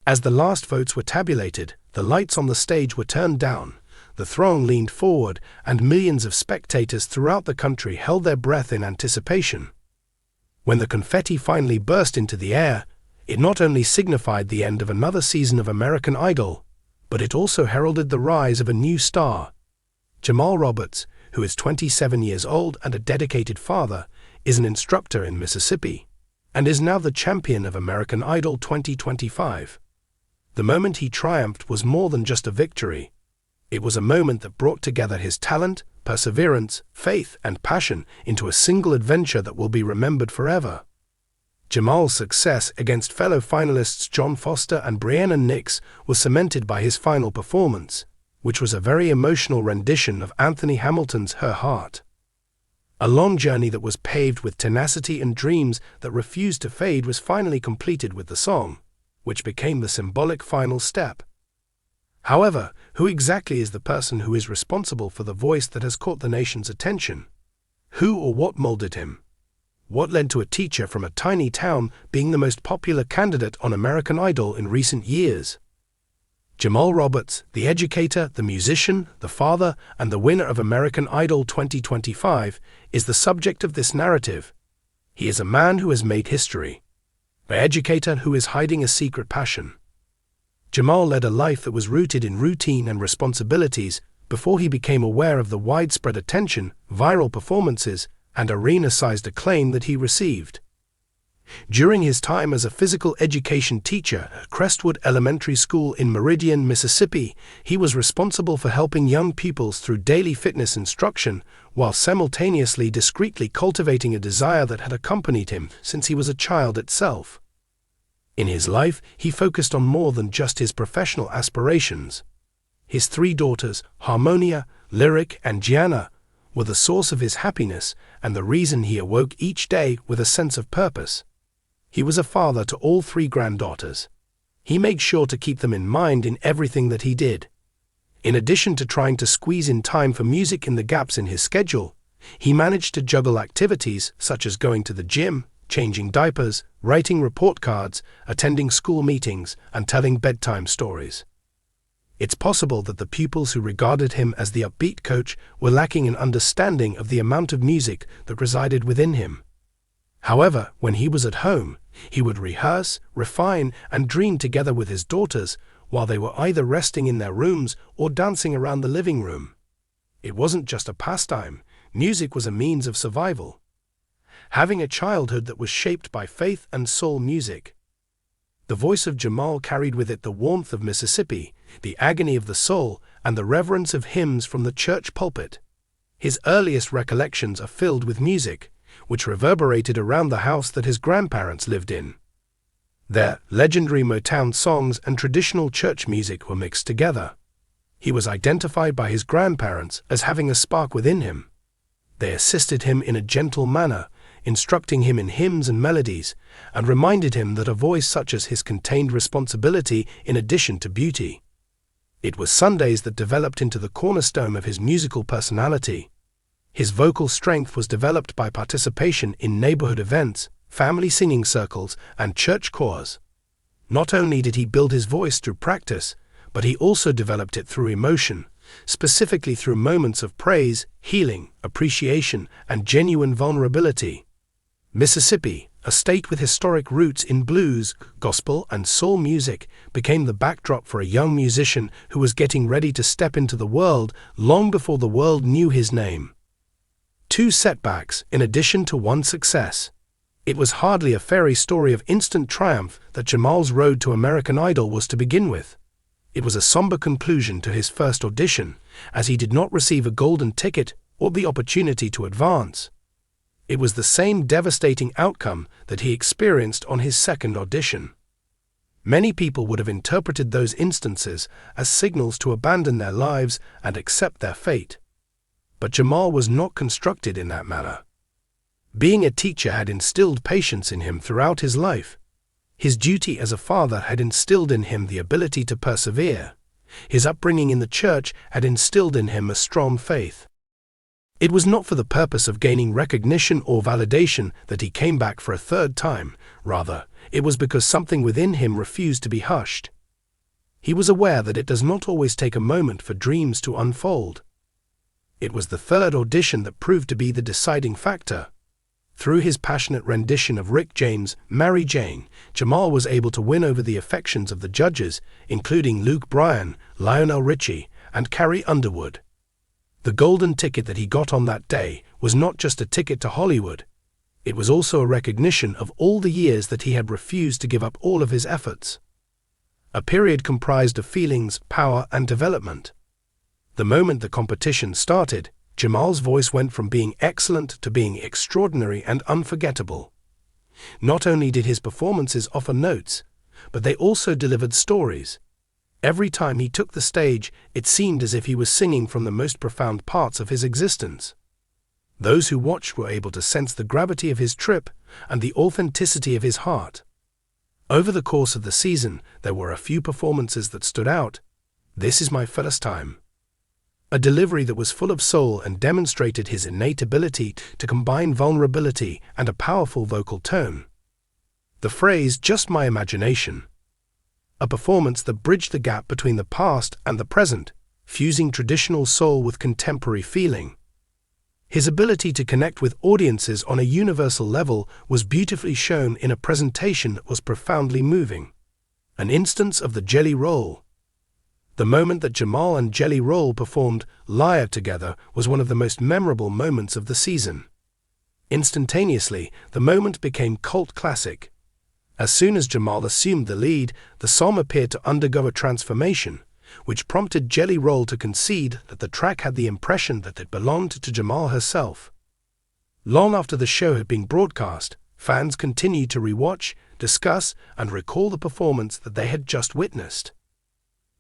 As the last votes were tabulated, the lights on the stage were turned down, the throng leaned forward, and millions of spectators throughout the country held their breath in anticipation. When the confetti finally burst into the air, it not only signified the end of another season of American Idol, but it also heralded the rise of a new star. Jamal Roberts, who is 27 years old and a dedicated father, is an instructor in Mississippi, and is now the champion of American Idol 2025. The moment he triumphed was more than just a victory. It was a moment that brought together his talent, perseverance, faith, and passion into a single adventure that will be remembered forever. Jamal's success against fellow finalists John Foster and Brianna Nix was cemented by his final performance, which was a very emotional rendition of Anthony Hamilton's Her Heart. A long journey that was paved with tenacity and dreams that refused to fade was finally completed with the song, which became the symbolic final step. However, who exactly is the person who is responsible for the voice that has caught the nation's attention? Who or what molded him? What led to a teacher from a tiny town being the most popular candidate on American Idol in recent years? Jamal Roberts, the educator, the musician, the father, and the winner of American Idol 2025, is the subject of this narrative. He is a man who has made history, an educator who is hiding a secret passion. Jamal led a life that was rooted in routine and responsibilities before he became aware of the widespread attention, viral performances, and arena-sized acclaim that he received. During his time as a physical education teacher at Crestwood Elementary School in Meridian, Mississippi, he was responsible for helping young pupils through daily fitness instruction while simultaneously discreetly cultivating a desire that had accompanied him since he was a child itself. In his life, he focused on more than just his professional aspirations. His 3 daughters, Harmonia, Lyric, and Gianna, were the source of his happiness and the reason he awoke each day with a sense of purpose. He was a father to all 3 granddaughters. He made sure to keep them in mind in everything that he did. In addition to trying to squeeze in time for music in the gaps in his schedule, he managed to juggle activities such as going to the gym, changing diapers, writing report cards, attending school meetings, and telling bedtime stories. It's possible that the pupils who regarded him as the upbeat coach were lacking an understanding of the amount of music that resided within him. However, when he was at home, he would rehearse, refine, and dream together with his daughters while they were either resting in their rooms or dancing around the living room. It wasn't just a pastime, music was a means of survival. Having a childhood that was shaped by faith and soul music. The voice of Jamal carried with it the warmth of Mississippi, the agony of the soul, and the reverence of hymns from the church pulpit. His earliest recollections are filled with music, which reverberated around the house that his grandparents lived in. Their legendary Motown songs and traditional church music were mixed together. He was identified by his grandparents as having a spark within him. They assisted him in a gentle manner, instructing him in hymns and melodies, and reminded him that a voice such as his contained responsibility in addition to beauty. It was Sundays that developed into the cornerstone of his musical personality. His vocal strength was developed by participation in neighborhood events, family singing circles, and church chores. Not only did he build his voice through practice, but he also developed it through emotion, specifically through moments of praise, healing, appreciation, and genuine vulnerability. Mississippi, a state with historic roots in blues, gospel, and soul music, became the backdrop for a young musician who was getting ready to step into the world long before the world knew his name. 2 setbacks in addition to 1 success. It was hardly a fairy story of instant triumph that Jamal's road to American Idol was to begin with. It was a somber conclusion to his first audition, as he did not receive a golden ticket or the opportunity to advance. It was the same devastating outcome that he experienced on his second audition. Many people would have interpreted those instances as signals to abandon their lives and accept their fate. But Jamal was not constructed in that manner. Being a teacher had instilled patience in him throughout his life. His duty as a father had instilled in him the ability to persevere. His upbringing in the church had instilled in him a strong faith. It was not for the purpose of gaining recognition or validation that he came back for a 3rd time. Rather, it was because something within him refused to be hushed. he was aware that it does not always take a moment for dreams to unfold. It was the third audition that proved to be the deciding factor. Through his passionate rendition of Rick James' Mary Jane, Jamal was able to win over the affections of the judges, including Luke Bryan, Lionel Richie, and Carrie Underwood. The golden ticket that he got on that day was not just a ticket to Hollywood. It was also a recognition of all the years that he had refused to give up all of his efforts. A period comprised of feelings, power, and development. The moment the competition started, Jamal's voice went from being excellent to being extraordinary and unforgettable. Not only did his performances offer notes, but they also delivered stories. Every time he took the stage, it seemed as if he was singing from the most profound parts of his existence. Those who watched were able to sense the gravity of his trip and the authenticity of his heart. Over the course of the season, there were a few performances that stood out. "This Is My First Time," a delivery that was full of soul and demonstrated his innate ability to combine vulnerability and a powerful vocal tone. The phrase "just my imagination," a performance that bridged the gap between the past and the present, fusing traditional soul with contemporary feeling. His ability to connect with audiences on a universal level was beautifully shown in a presentation that was profoundly moving. An instance of the Jelly Roll. The moment that Jamal and Jelly Roll performed "Liar" together was one of the most memorable moments of the season. Instantaneously, the moment became cult classic. As soon as Jamal assumed the lead, the song appeared to undergo a transformation, which prompted Jelly Roll to concede that the track had the impression that it belonged to Jamal herself. Long after the show had been broadcast, fans continued to rewatch, discuss, and recall the performance that they had just witnessed.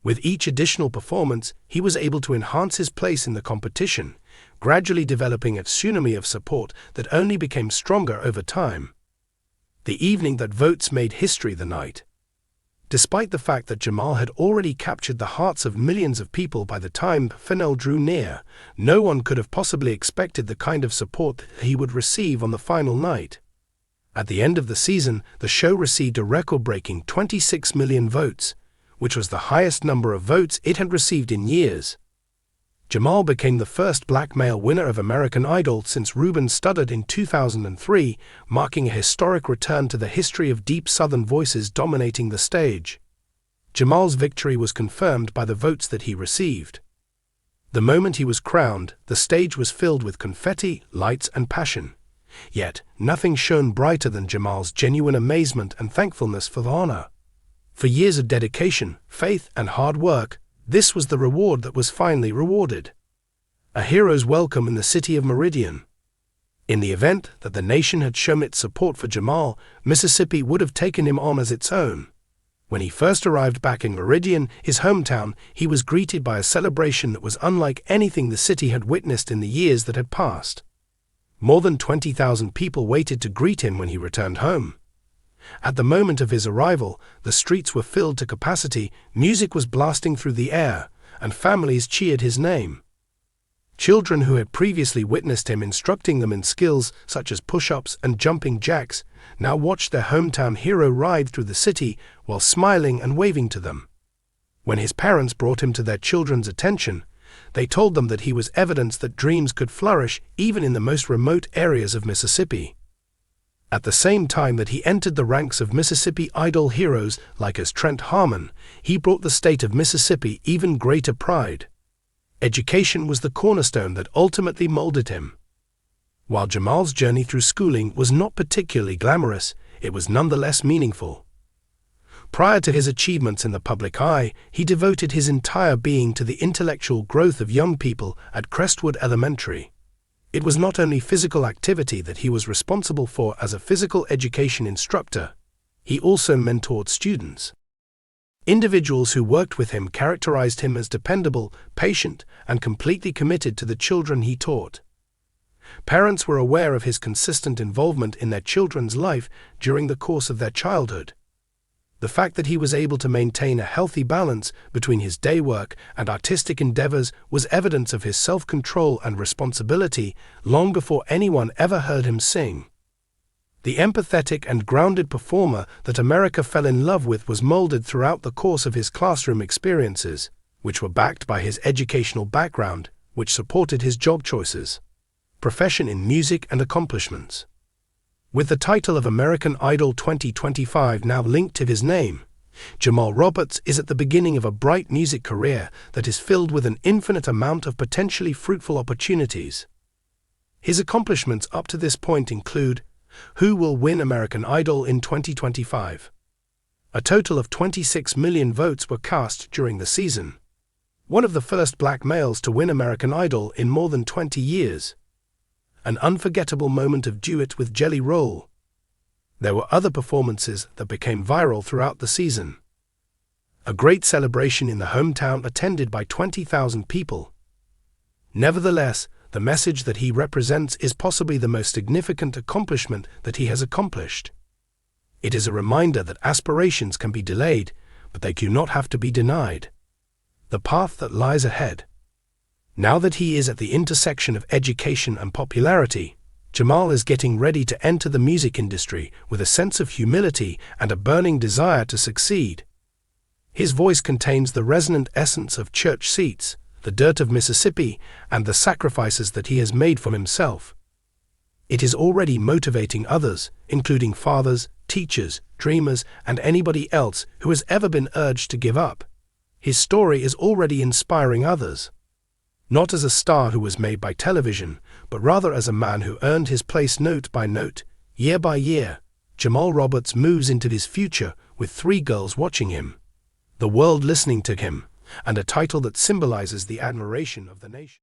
With each additional performance, he was able to enhance his place in the competition, gradually developing a tsunami of support that only became stronger over time. The evening that votes made history the night. Despite the fact that Jamal had already captured the hearts of millions of people by the time the finale drew near, no one could have possibly expected the kind of support that he would receive on the final night. At the end of the season, the show received a record-breaking 26 million votes, which was the highest number of votes it had received in years. Jamal became the first black male winner of American Idol since Ruben Studdard in 2003, marking a historic return to the history of deep Southern voices dominating the stage. Jamal's victory was confirmed by the votes that he received. The moment he was crowned, the stage was filled with confetti, lights, and passion. Yet, nothing shone brighter than Jamal's genuine amazement and thankfulness for the honor. For years of dedication, faith, and hard work, this was the reward that was finally rewarded. A hero's welcome in the city of Meridian. In the event that the nation had shown its support for Jamal, Mississippi would have taken him on as its own. When he first arrived back in Meridian, his hometown, he was greeted by a celebration that was unlike anything the city had witnessed in the years that had passed. More than 20,000 people waited to greet him when he returned home. At the moment of his arrival, the streets were filled to capacity, music was blasting through the air, and families cheered his name. Children who had previously witnessed him instructing them in skills such as push-ups and jumping jacks now watched their hometown hero ride through the city while smiling and waving to them. When his parents brought him to their children's attention, they told them that he was evidence that dreams could flourish even in the most remote areas of Mississippi. At the same time that he entered the ranks of Mississippi Idol heroes like as Trent Harmon, he brought the state of Mississippi even greater pride. Education was the cornerstone that ultimately molded him. While Jamal's journey through schooling was not particularly glamorous, it was nonetheless meaningful. Prior to his achievements in the public eye, he devoted his entire being to the intellectual growth of young people at Crestwood Elementary. It was not only physical activity that he was responsible for as a physical education instructor, he also mentored students. Individuals who worked with him characterized him as dependable, patient, and completely committed to the children he taught. Parents were aware of his consistent involvement in their children's life during the course of their childhood. The fact that he was able to maintain a healthy balance between his day work and artistic endeavors was evidence of his self-control and responsibility long before anyone ever heard him sing. The empathetic and grounded performer that America fell in love with was molded throughout the course of his classroom experiences, which were backed by his educational background, which supported his job choices, profession in music and accomplishments. With the title of American Idol 2025 now linked to his name, Jamal Roberts is at the beginning of a bright music career that is filled with an infinite amount of potentially fruitful opportunities. His accomplishments up to this point include: who will win American Idol in 2025? A total of 26 million votes were cast during the season. One of the first black males to win American Idol in more than 20 years. An unforgettable moment of duet with Jelly Roll. There were other performances that became viral throughout the season. A great celebration in the hometown attended by 20,000 people. Nevertheless, the message that he represents is possibly the most significant accomplishment that he has accomplished. It is a reminder that aspirations can be delayed, but they do not have to be denied. The path that lies ahead. Now that he is at the intersection of education and popularity, Jamal is getting ready to enter the music industry with a sense of humility and a burning desire to succeed. His voice contains the resonant essence of church seats, the dirt of Mississippi, and the sacrifices that he has made for himself. It is already motivating others, including fathers, teachers, dreamers, and anybody else who has ever been urged to give up. His story is already inspiring others. Not as a star who was made by television, but rather as a man who earned his place note by note, year by year. Jamal Roberts moves into his future with 3 girls watching him, the world listening to him, and a title that symbolizes the admiration of the nation.